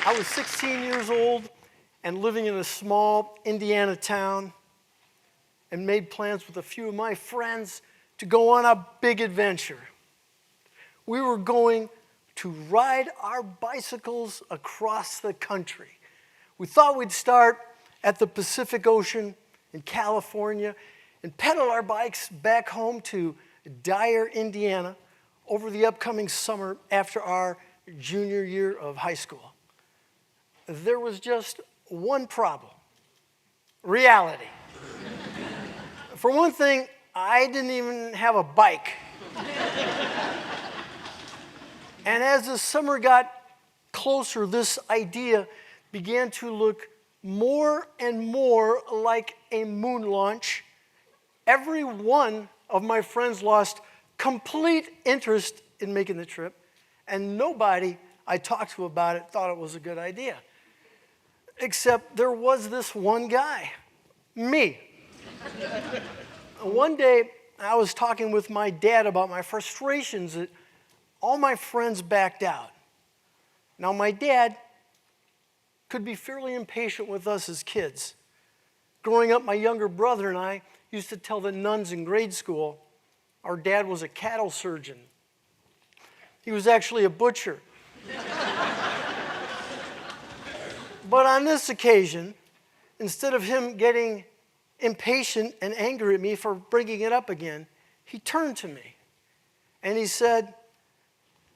I was 16 years old and living in a small Indiana town and made plans with a few of my friends to go on a big adventure. We were going to ride our bicycles across the country. We thought we'd start at the Pacific Ocean in California and pedal our bikes back home to Dyer, Indiana over the upcoming summer after our junior year of high school. There was just one problem: reality. For one thing, I didn't even have a bike. And as the summer got closer, this idea began to look more and more like a moon launch. Every one of my friends lost complete interest in making the trip, and nobody I talked to about it thought it was a good idea. Except there was this one guy, me. One day, I was talking with my dad about my frustrations that all my friends backed out. Now, my dad could be fairly impatient with us as kids. Growing up, my younger brother and I used to tell the nuns in grade school our dad was a cattle surgeon. He was actually a butcher. But on this occasion, instead of him getting impatient and angry at me for bringing it up again, he turned to me and he said,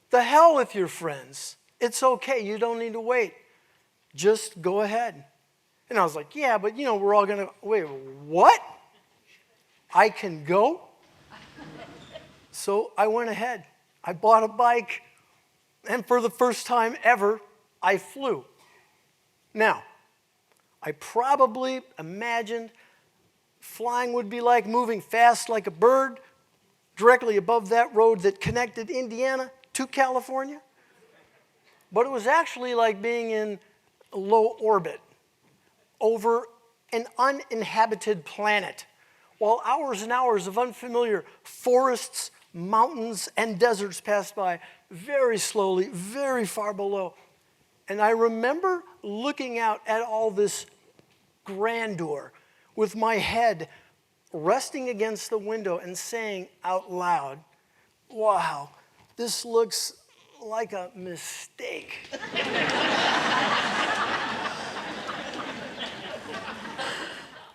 "The hell with your friends. It's okay. You don't need to wait. Just go ahead." And I was like, "Yeah, but we're all going to..." "Wait, what? I can go?" So I went ahead. I bought a bike, and for the first time ever, I flew. Now, I probably imagined flying would be like moving fast like a bird directly above that road that connected Indiana to California. But it was actually like being in low orbit over an uninhabited planet, while hours and hours of unfamiliar forests, mountains, and deserts passed by very slowly, very far below. And I remember looking out at all this grandeur with my head resting against the window and saying out loud, "Wow, this looks like a mistake."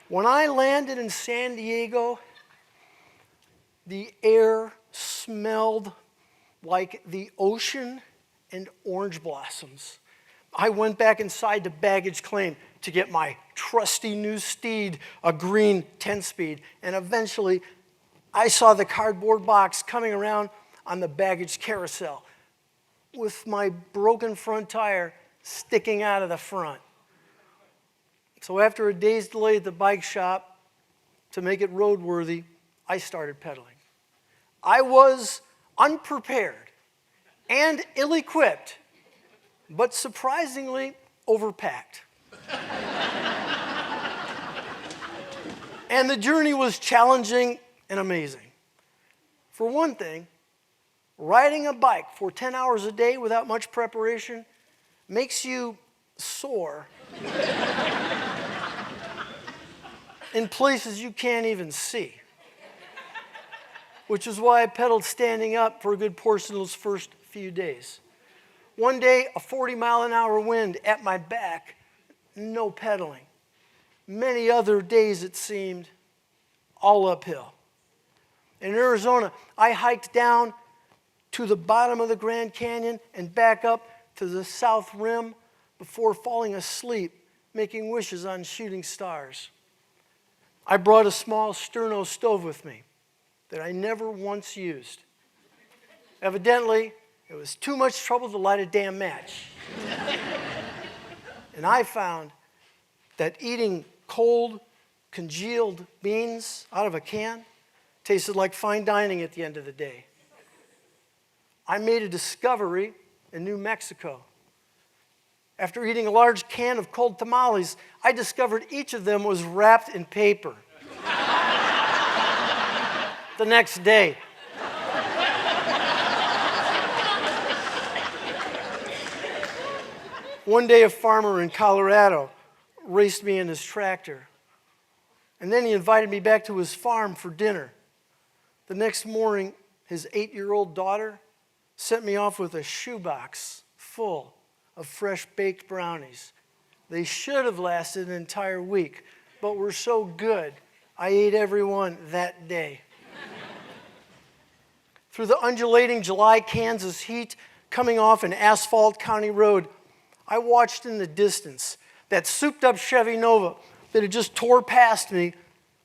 When I landed in San Diego, the air smelled like the ocean and orange blossoms. I went back inside the baggage claim to get my trusty new steed, a green 10-speed, and eventually I saw the cardboard box coming around on the baggage carousel with my broken front tire sticking out of the front. So after a day's delay at the bike shop to make it roadworthy, I started pedaling. I was unprepared and ill-equipped, but surprisingly overpacked. And the journey was challenging and amazing. For one thing, riding a bike for 10 hours a day without much preparation makes you sore in places you can't even see, which is why I pedaled standing up for a good portion of those first few days. One day, a 40-mile-an-hour wind at my back, no pedaling. Many other days, it seemed, all uphill. In Arizona, I hiked down to the bottom of the Grand Canyon and back up to the south rim before falling asleep, making wishes on shooting stars. I brought a small sterno stove with me that I never once used. Evidently, it was too much trouble to light a damn match. And I found that eating cold, congealed beans out of a can tasted like fine dining at the end of the day. I made a discovery in New Mexico. After eating a large can of cold tamales, I discovered each of them was wrapped in paper. The next day. One day a farmer in Colorado raced me in his tractor. And then he invited me back to his farm for dinner. The next morning, his 8-year-old daughter sent me off with a shoebox full of fresh baked brownies. They should have lasted an entire week, but were so good, I ate every one that day. Through the undulating July Kansas heat coming off an asphalt county road, I watched in the distance that souped-up Chevy Nova that had just tore past me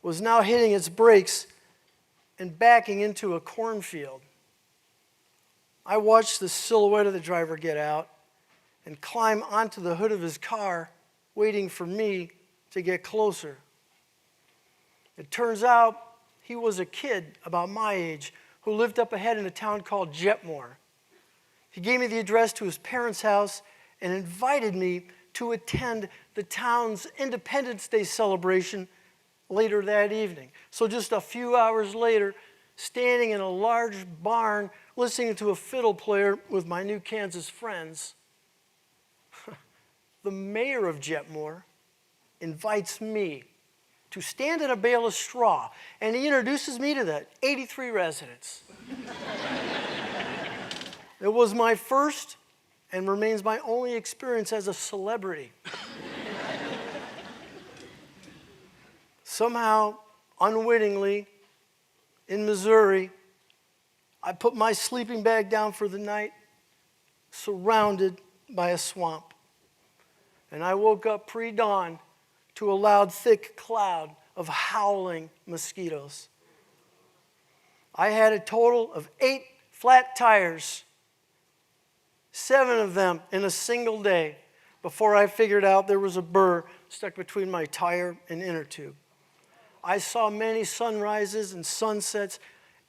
was now hitting its brakes and backing into a cornfield. I watched the silhouette of the driver get out and climb onto the hood of his car, waiting for me to get closer. It turns out he was a kid about my age who lived up ahead in a town called Jetmore. He gave me the address to his parents' house and invited me to attend the town's Independence Day celebration later that evening. So just a few hours later, standing in a large barn, listening to a fiddle player with my new Kansas friends, the mayor of Jetmore invites me to stand in a bale of straw, and he introduces me to the 83 residents. It was my first and remains my only experience as a celebrity. Somehow, unwittingly, in Missouri, I put my sleeping bag down for the night, surrounded by a swamp. And I woke up pre-dawn to a loud, thick cloud of howling mosquitoes. I had a total of 8 flat tires, 7 of them in a single day, before I figured out there was a burr stuck between my tire and inner tube. I saw many sunrises and sunsets,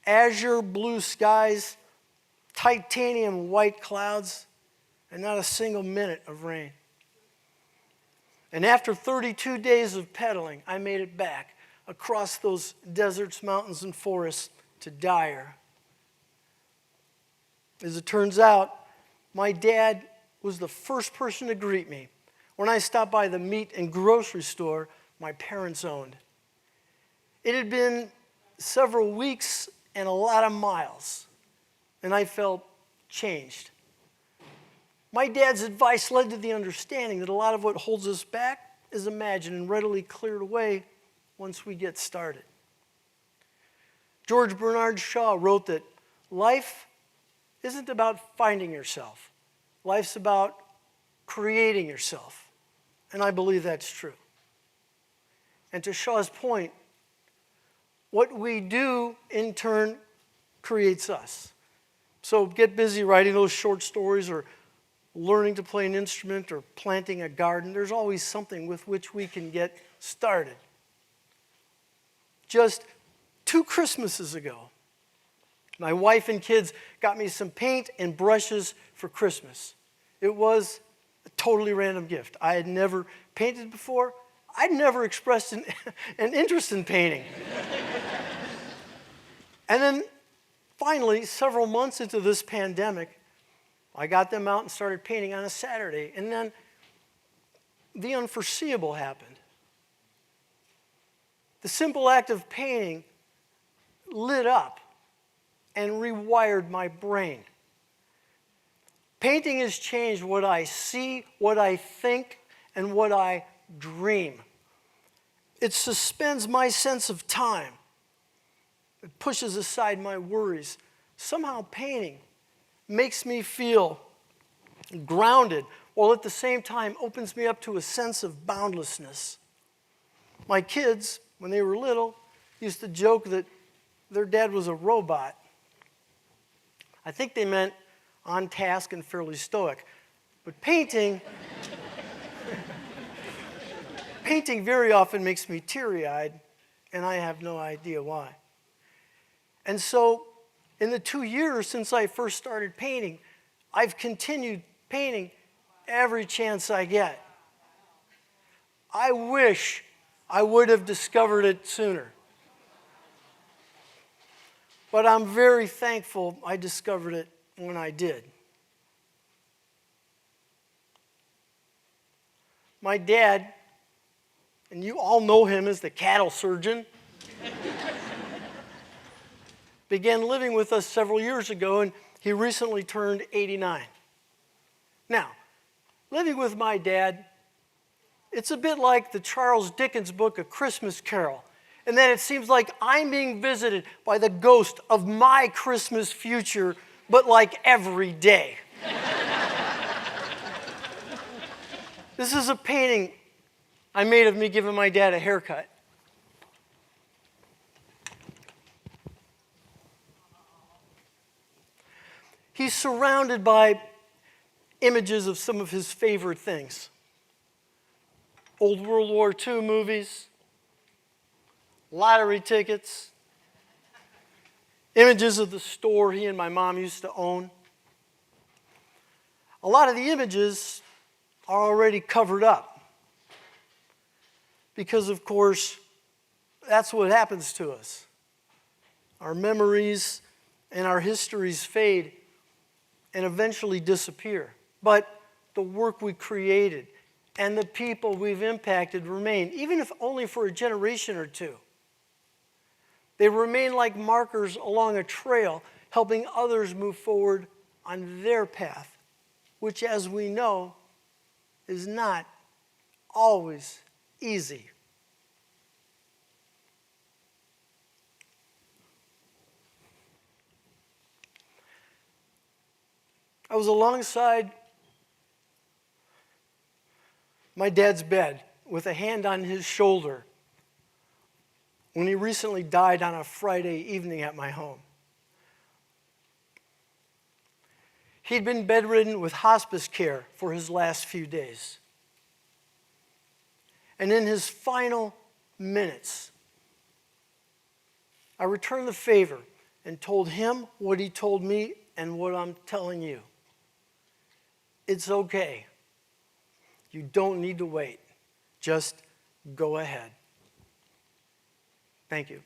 azure blue skies, titanium white clouds, and not a single minute of rain. And after 32 days of pedaling, I made it back across those deserts, mountains, and forests to Dyer. As it turns out, my dad was the first person to greet me when I stopped by the meat and grocery store my parents owned. It had been several weeks and a lot of miles, and I felt changed. My dad's advice led to the understanding that a lot of what holds us back is imagined and readily cleared away once we get started. George Bernard Shaw wrote that life isn't about finding yourself. Life's about creating yourself. And I believe that's true. And to Shaw's point, what we do in turn creates us. So get busy writing those short stories or learning to play an instrument or planting a garden. There's always something with which we can get started. Just 2 Christmases ago, my wife and kids got me some paint and brushes for Christmas. It was a totally random gift. I had never painted before. I'd never expressed an interest in painting. And then finally, several months into this pandemic, I got them out and started painting on a Saturday. And then the unforeseeable happened. The simple act of painting lit up and rewired my brain. Painting has changed what I see, what I think, and what I dream. It suspends my sense of time. It pushes aside my worries. Somehow painting makes me feel grounded, while at the same time opens me up to a sense of boundlessness. My kids, when they were little, used to joke that their dad was a robot. I think they meant on task and fairly stoic. But painting very often makes me teary-eyed, and I have no idea why. And so, in the 2 years since I first started painting, I've continued painting every chance I get. I wish I would have discovered it sooner. But I'm very thankful I discovered it when I did. my dad, and you all know him as the cattle surgeon, began living with us several years ago, and he recently turned 89. Now, living with my dad, it's a bit like the Charles Dickens book, A Christmas Carol, and then it seems like I'm being visited by the ghost of my Christmas future, but like every day. This is a painting I made of me giving my dad a haircut. He's surrounded by images of some of his favorite things. Old World War II movies, lottery tickets, images of the store he and my mom used to own. A lot of the images are already covered up because, of course, that's what happens to us. Our memories and our histories fade and eventually disappear. But the work we created and the people we've impacted remain, even if only for a generation or two. They remain like markers along a trail, helping others move forward on their path, which, as we know, is not always easy. I was alongside my dad's bed with a hand on his shoulder when he recently died on a Friday evening at my home. He'd been bedridden with hospice care for his last few days. And in his final minutes, I returned the favor and told him what he told me and what I'm telling you. It's okay. You don't need to wait. Just go ahead. Thank you.